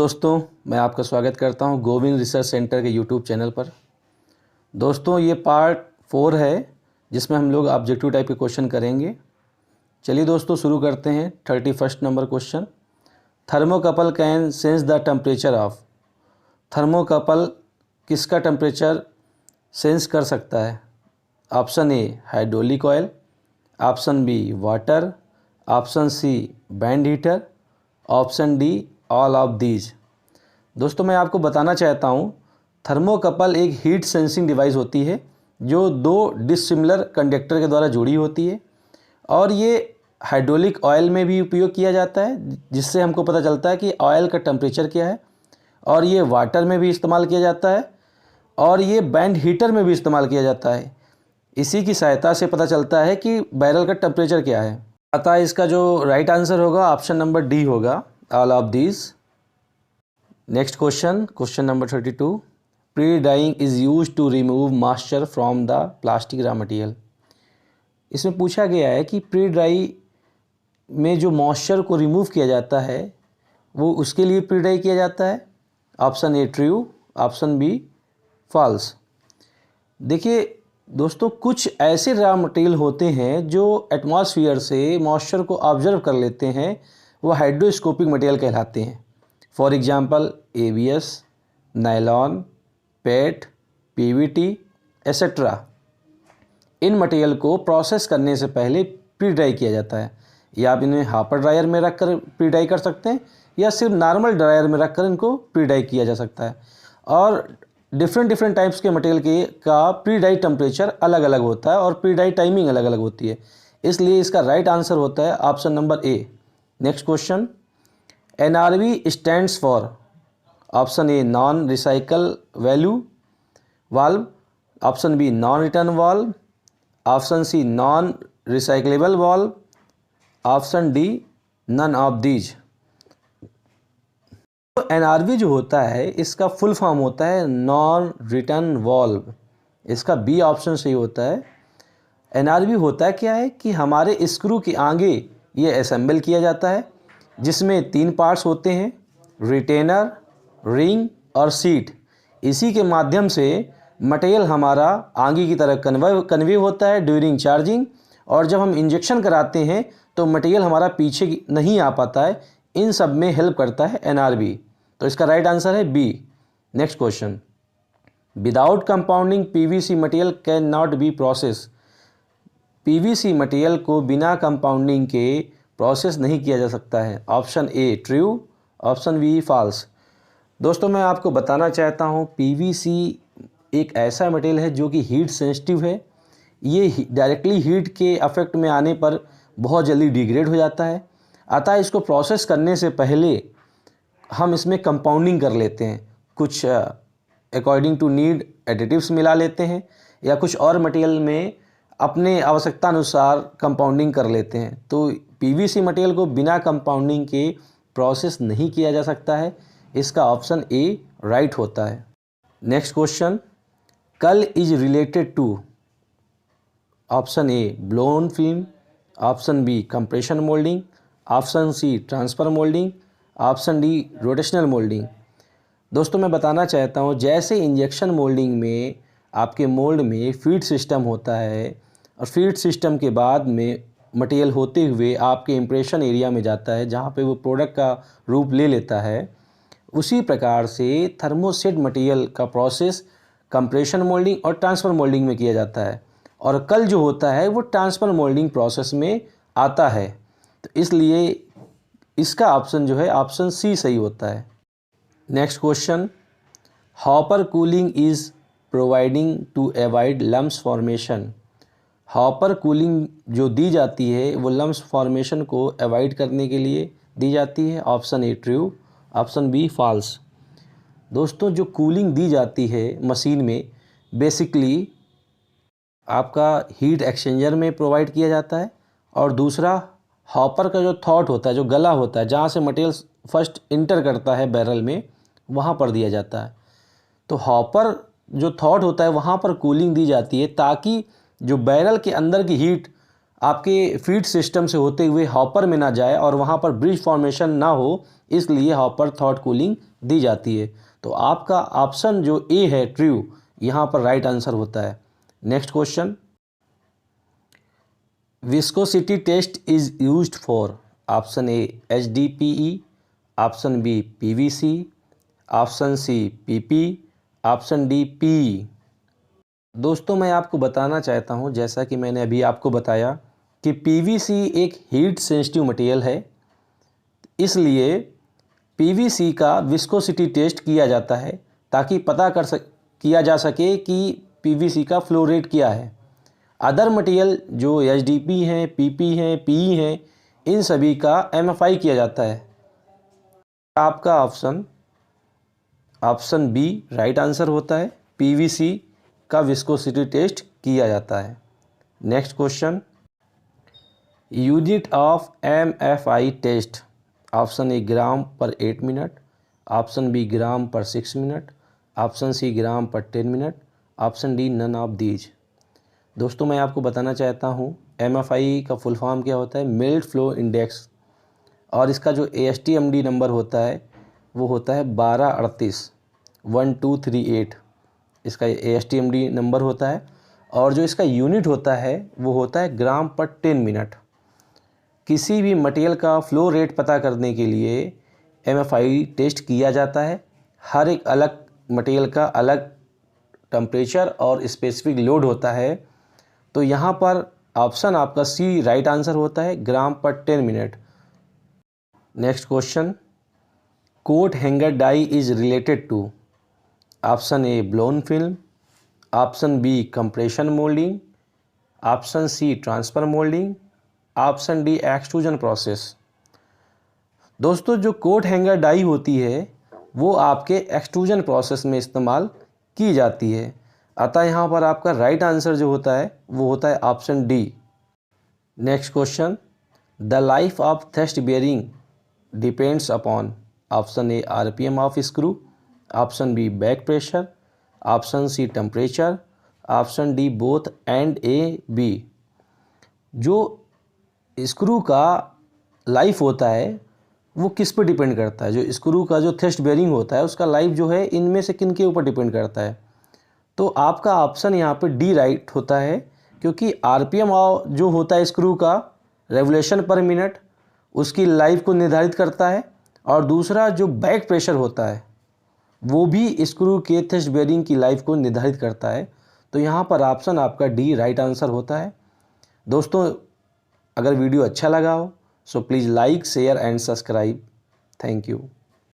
दोस्तों, मैं आपका स्वागत करता हूं गोविंद रिसर्च सेंटर के यूट्यूब चैनल पर। दोस्तों, ये पार्ट 4 है जिसमें हम लोग ऑब्जेक्टिव टाइप के क्वेश्चन करेंगे। चलिए दोस्तों, शुरू करते हैं। 31 number question, thermocouple can sense the temperature of. Thermocouple किसका टेम्परेचर सेंस कर सकता है? Option A hydraulic oil, option B water, option C band heater, option D all of these. दोस्तों, मैं आपको बताना चाहता हूँ, थर्मोकपल एक हीट सेंसिंग डिवाइस होती है जो दो डिसिमिलर कंडक्टर के द्वारा जुड़ी होती है और ये हाइड्रोलिक ऑयल में भी उपयोग किया जाता है, जिससे हमको पता चलता है कि ऑयल का टेम्परेचर क्या है। और ये वाटर में भी इस्तेमाल किया जाता है और ये बैंड हीटर में भी इस्तेमाल किया जाता है। इसी की सहायता से पता चलता है कि बैरल का टेम्परेचर क्या है। अतः इसका जो राइट आंसर होगा ऑप्शन नंबर डी होगा, all of these. Next question number 32, pre drying is use to remove moisture from the plastic raw material. इसमें पूछा गया है कि प्री ड्राई में जो मॉइस्चर को रिमूव किया जाता है वो उसके लिए प्री डाई किया जाता है। Option A true, option B false. देखिए दोस्तों, कुछ ऐसे रॉ मटेरियल होते हैं जो एटमॉस्फेयर से मॉइस्चर को ऑब्जर्व कर लेते हैं, वो हाइड्रोस्कोपिक मटेरियल कहलाते हैं। For example ABS, nylon, pet, PVT etcetera. In material को प्रोसेस करने से पहले प्री ड्राई किया जाता है, या आप इन्हें हापर ड्रायर में रख कर प्री ड्राई कर सकते हैं या सिर्फ नॉर्मल ड्रायर में रख कर इनको प्री ड्राई किया जा सकता है। और डिफरेंट टाइप्स के मटेरियल का प्री डाई टेम्परेचर अलग अलग होता है और प्री डाई टाइमिंग अलग अलग होती है, इसलिए इसका राइट आंसर होता है option number A. Next question, NRV stands for. Option A non recycle value valve, option B non return valve, option C non recyclable valve, option D none of these. तो NRV जो होता है इसका full form होता है non return valve. इसका B option सही होता है। NRV होता है क्या है कि हमारे स्क्रू के आगे ये असेंबल किया जाता है, जिसमें 3 पार्ट्स होते हैं, रिटेनर, रिंग और सीट। इसी के माध्यम से मटेरियल हमारा आगे की तरफ कन्वे होता है ड्यूरिंग चार्जिंग, और जब हम इंजेक्शन कराते हैं तो मटेरियल हमारा पीछे नहीं आ पाता है। इन सब में हेल्प करता है NRV। तो इसका राइट आंसर है B. Next question, without compounding PVC material can not be process. PVC material को बिना कंपाउंडिंग के प्रोसेस नहीं किया जा सकता है। Option A true, option B false. दोस्तों, मैं आपको बताना चाहता हूँ, PVC एक ऐसा मटेरियल है जो कि हीट सेंसिटिव है। ये डायरेक्टली हीट के अफेक्ट में आने पर बहुत जल्दी डिग्रेड हो जाता है। अतः इसको प्रोसेस करने से पहले हम इसमें कंपाउंडिंग कर लेते हैं, कुछ अकॉर्डिंग टू नीड एडिटिव्स मिला लेते हैं या कुछ और मटेरियल में अपने आवश्यकता अनुसार कंपाउंडिंग कर लेते हैं। तो PVC मटेरियल को बिना कंपाउंडिंग के प्रोसेस नहीं किया जा सकता है। इसका ऑप्शन ए राइट होता है। नेक्स्ट क्वेश्चन, कल is related to. Option A blown film, option B compression moulding, option C transfer moulding, option D rotational moulding. दोस्तों, मैं बताना चाहता हूँ, जैसे इंजेक्शन मोल्डिंग में आपके मोल्ड में फीड सिस्टम होता है और फीड सिस्टम के बाद में मटेरियल होते हुए आपके इम्प्रेशन एरिया में जाता है जहाँ पे वो प्रोडक्ट का रूप ले लेता है, उसी प्रकार से थर्मोसेट मटेरियल का प्रोसेस कंप्रेशन मोल्डिंग और ट्रांसफ़र मोल्डिंग में किया जाता है, और कल जो होता है वो ट्रांसफ़र मोल्डिंग प्रोसेस में आता है। तो इसलिए इसका ऑप्शन जो है ऑप्शन सी सही होता है। Next question, hopper cooling is providing to avoid lumps formation. Hopper cooling जो दी जाती है वो लम्प्स फॉर्मेशन को अवॉइड करने के लिए दी जाती है। Option A true, option B false. दोस्तों, जो कूलिंग दी जाती है मशीन में, बेसिकली आपका हीट एक्सचेंजर में प्रोवाइड किया जाता है, और दूसरा हॉपर का जो थॉट होता है, जो गला होता है जहाँ से मटेरियल फर्स्ट इंटर करता है बैरल में, वहाँ पर दिया जाता है। तो हॉपर जो थॉट होता है वहाँ पर कूलिंग दी जाती है ताकि जो बैरल के अंदर की हीट आपके फीड सिस्टम से होते हुए हॉपर में ना जाए और वहाँ पर ब्रिज फॉर्मेशन ना हो, इसलिए हॉपर थॉट कूलिंग दी जाती है। तो आपका ऑप्शन जो ए है ट्रू, यहाँ पर राइट आंसर होता है। Next question, viscosity test is used for, option A HDPE, option B PVC, option C PP, option D PE। दोस्तों मैं आपको बताना चाहता हूं, जैसा कि मैंने अभी आपको बताया कि PVC एक हीट सेंसिटिव मटेरियल है, इसलिए PVC का विस्कोसिटी टेस्ट किया जाता है ताकि पता किया जा सके कि PVC का फ्लो रेट क्या है। अदर मटेरियल जो HDP हैं, PP हैं, PE हैं, इन सभी का MFI किया जाता है। आपका ऑप्शन बी राइट आंसर होता है, PVC का विस्कोसिटी टेस्ट किया जाता है। Next question, unit of MFI test, option A gram पर 8 मिनट, ऑप्शन बी ग्राम पर 6 मिनट, ऑप्शन सी ग्राम पर 10 minute, option D none of these. दोस्तों मैं आपको बताना चाहता हूँ MFI का फुल फॉर्म क्या होता है, मेल्ट फ्लो इंडेक्स, और इसका जो ASTM नंबर होता है वो होता है 1238 इसका ASTM नंबर होता है, और जो इसका यूनिट होता है वो होता है ग्राम पर 10 मिनट। किसी भी मटेरियल का फ्लो रेट पता करने के लिए MFI टेस्ट किया जाता है। हर एक अलग मटेरियल का अलग टेम्परेचर और स्पेसिफिक लोड होता है, तो यहाँ पर ऑप्शन आपका सी राइट आंसर होता है, ग्राम पर 10 minute. Next question, coat hanger die is related to, option A blown film, option B compression moulding, option C transfer moulding, option D extrusion process. दोस्तों जो कोट हैंगर डाई होती है वो आपके extrusion process में इस्तेमाल की जाती है, अतः यहाँ पर आपका राइट आंसर जो होता है वो होता है option D. Next question, the life of thrust bearing depends upon, option A RPM of screw, option B back pressure, option C temperature, option D both and A, B। जो screw का life होता है वो किस पर depend करता है, जो स्क्रू का जो थ्रस्ट बेयरिंग होता है उसका लाइफ जो है इनमें से किन के ऊपर डिपेंड करता है। तो आपका ऑप्शन यहाँ पे डी राइट होता है, क्योंकि RPM जो होता है स्क्रू का रेवोल्यूशन पर मिनट उसकी लाइफ को निर्धारित करता है, और दूसरा जो बैक प्रेशर होता है वो भी स्क्रू के थ्रस्ट बेयरिंग की लाइफ को निर्धारित करता है। तो यहाँ पर ऑप्शन आपका डी राइट आंसर होता है। दोस्तों अगर वीडियो अच्छा लगा हो so please like, share and subscribe. Thank you.